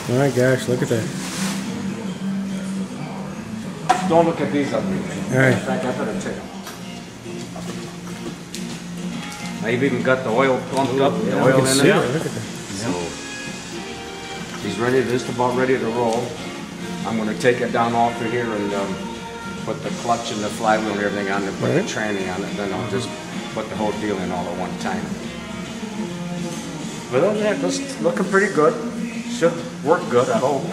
My gosh, look at that. Don't look at these up here. All right. In fact, I better take them. I've even got the oil pumped up, the oil in it. Look at that. So he's ready, just about ready to roll. I'm going to take it down off of here and put the clutch and the flywheel and everything on it, put the tranny on it, then I'll just put the whole deal in all at one time. But other than that, it's looking pretty good. Should work good, I hope.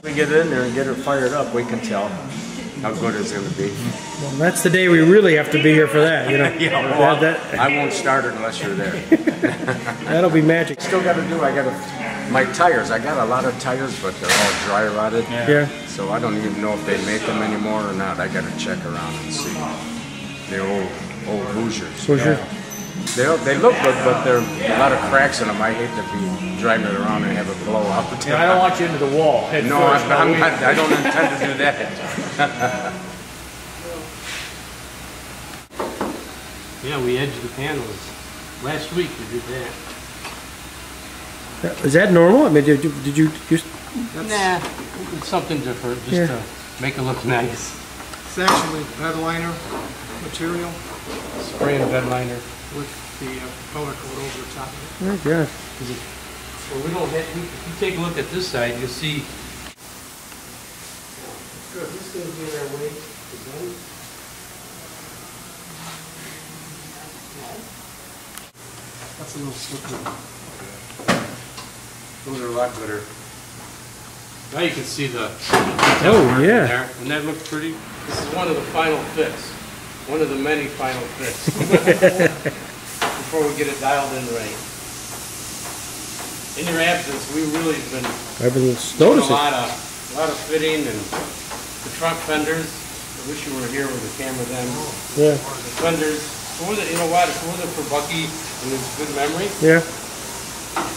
We get it in there and get it fired up, we can tell how good it's going to be. Well, that's the day we really have to be here for that, you know. Yeah, well, I won't start it unless you're there. That'll be magic. Still got to do, my tires, I got a lot of tires, but they're all dry rotted. Yeah. So I don't even know if they make them anymore or not. I got to check around and see. They're old Hoosiers. Hoosier? They look good, but there are a lot of cracks in them. I hate to be driving it around and have it blow out. Yeah, I don't want you into the wall. No, I don't intend to do that. Yeah, we edged the panels. Last week we did that. Is that normal? I mean, did you just... Nah, it's something different, just to make it look nice. It's actually bed liner material Spraying bed liner. with the powder coat over the top of it. Oh, gosh. Well, we don't have, if you take a look at this side, you'll see. Good, this is going to be in our way. That's a little slippery. Those are a lot gooder. Now you can see the Oh, yeah. there, and that looks pretty. This is one of the final fits. One of the many final fits. Before we get it dialed in right. In your absence, we really have been I've been doing noticing. a lot of fitting and the trunk fenders. I wish you were here with the camera then. Yeah. The fenders. You know what? If it wasn't for Bucky and his good memory, Yeah.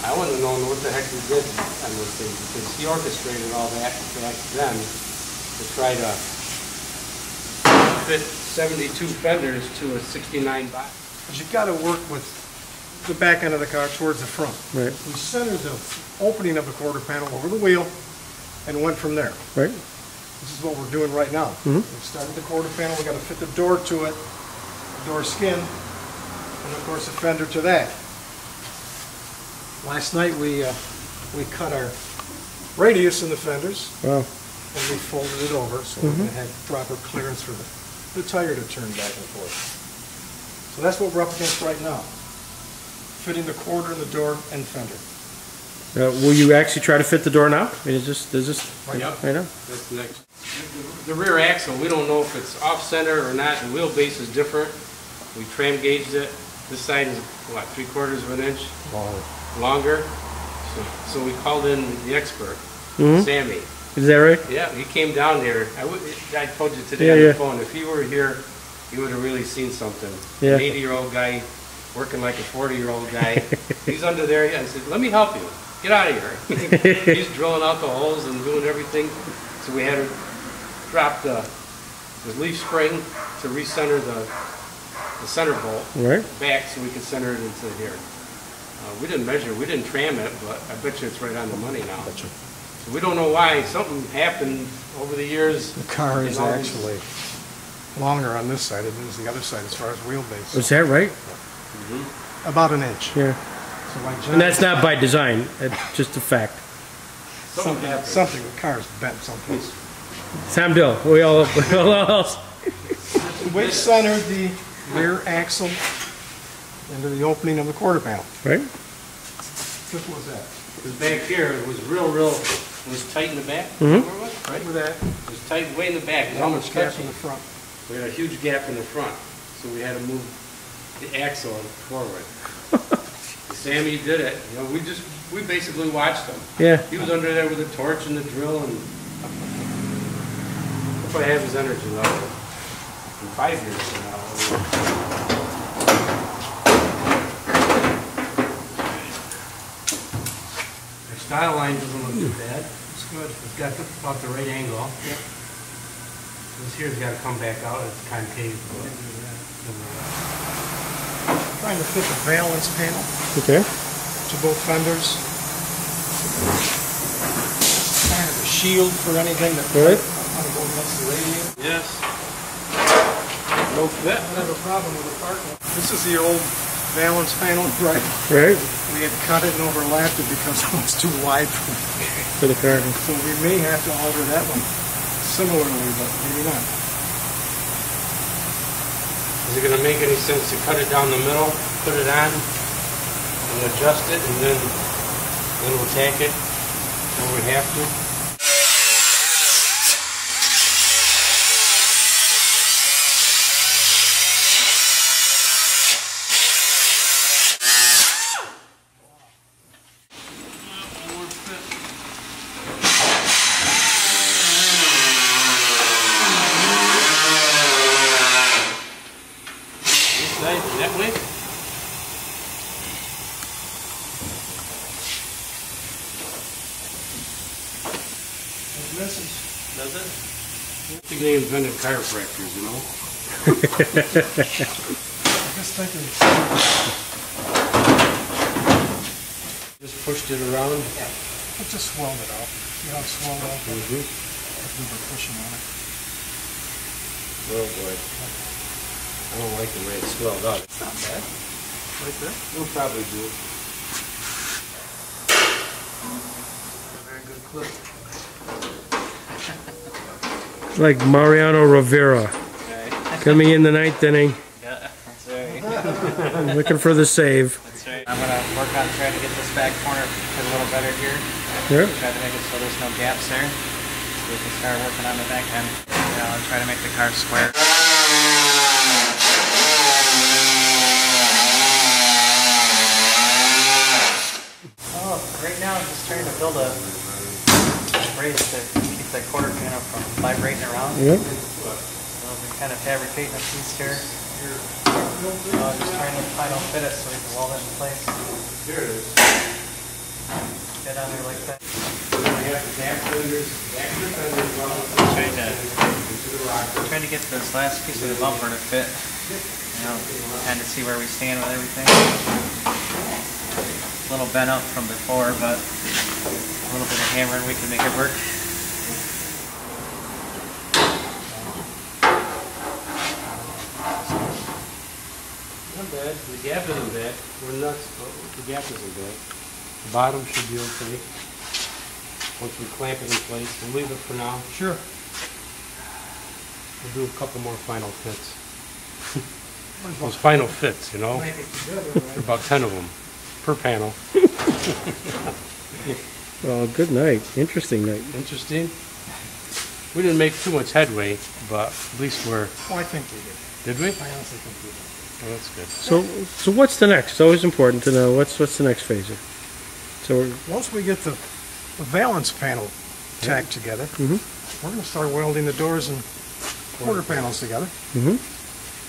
I wouldn't have known what the heck we did on those things because he orchestrated all that back then to try to fit 72 fenders to a 69 box. But you've got to work with the back end of the car towards the front. Right. We centered the opening of the quarter panel over the wheel and went from there. Right. This is what we're doing right now. Mhm. We started the quarter panel, we got to fit the door to it, the door skin, and of course the fender to that. Last night we cut our radius in the fenders Wow. and we folded it over so we had proper clearance for the tire to turn back and forth. So that's what we're up against right now. Fitting the quarter in the door and fender. Will you actually try to fit the door now? I mean, is this? Yep. I know. That's next. The rear axle, we don't know if it's off center or not. The wheelbase is different. We tram gauged it. This side is, what, 3/4 of an inch longer. So we called in the expert, Sammy. Is that right? Yeah, he came down here. I told you today on the phone, if he were here, he would have really seen something. Yeah. An 80-year-old guy working like a 40-year-old guy. He's under there. I said, let me help you. Get out of here. He's drilling out the holes and doing everything. So we had to drop the leaf spring to recenter the center bolt back so we could center it into here. We didn't measure, we didn't tram it, but I bet you it's right on the money now. So we don't know why. Something happened over the years. The car is actually longer on this side than it is the other side as far as wheelbase. Is that right? About an inch. Yeah. So like John, And that's not by design. It's just a fact. something, the car's bent someplace. Sam Dill. We all else. We centered the rear axle into the opening of the quarter panel. Right. Simple as that. Because back here, it was it was tight in the back. Remember what? Right with that. It was tight way in the back. It was How almost much gap touching. in the front? We had a huge gap in the front, so we had to move the axle forward. Sammy did it. You know, we basically watched him. Yeah. He was under there with a torch and the drill, and if I have his energy level in 5 years from now. Our style line doesn't look too bad. It's good. It's got about the right angle. Yep. This here's got to come back out. It's concave. Trying trying to fit the valance panel Okay. to both fenders. Kind of a shield for anything that Right. might go against the radiator. Yes. No fit. I have a problem with the part. This is the old valance panel, right? Right. We had cut it and overlapped it because it was too wide For the car. So we may have to alter that one similarly, but maybe not. Is it going to make any sense to cut it down the middle, put it on, and adjust it, and then we'll tack it when we have to? That way? Does it? I think they invented chiropractors, you know? Just thinking. Just pushed it around? Yeah. It just swelled it out. See how it swelled out? Mm-hmm. If we were pushing on it. Oh boy. I don't like the way it swelled out. It's not bad. Right there? We'll probably do. Very good clip. Like Mariano Rivera. Coming in the ninth inning. Yeah, that's right. Looking for the save. That's right. I'm gonna work on trying to get this back corner a little better here. Yep. Try to make it so there's no gaps there. So we can start working on the back end. I'll try to make the car square. Oh, right now I'm just trying to build a brace to keep that quarter panel from vibrating around. Yep. So we're kind of fabricating a piece here. I'm just trying to final fit it so we can weld it in place. Here it is. Get on there like that. We have the back fenders, Trying to get this last piece of the bumper to fit. You know, kind of see where we stand with everything. A little bent up from before, but a little bit of hammering we can make it work. Not bad. The gap isn't bad. We're nuts, but the gap isn't bad. The bottom should be okay. Once we clamp it in place, we'll leave it for now. Sure. We'll do a couple more final fits. Those final fits, you know? There are about 10 of them per panel. Well, good night. Interesting night. Interesting. We didn't make too much headway, but at least we're... Oh, I think we did. Did we? I honestly think we did. Oh, that's good. So what's the next? It's always important to know what's the next phase here. So Once we get the valance panel tacked together, we're going to start welding the doors and quarter panels together.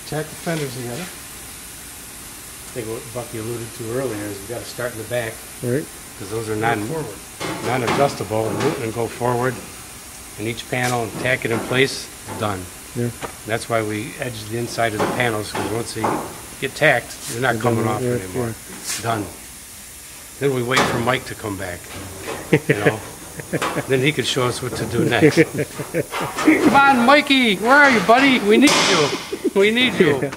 Tack the fenders together. I think what Bucky alluded to earlier is we got to start in the back right. because those are Forward. non-adjustable and go forward and each panel and tack it in place, done. Yeah. And that's why we edge the inside of the panels because once they get tacked, they're not coming off anymore. Done. Then we wait for Mike to come back, you know. Then he could show us what to do next. Come on, Mikey, where are you, buddy? We need you. We need you.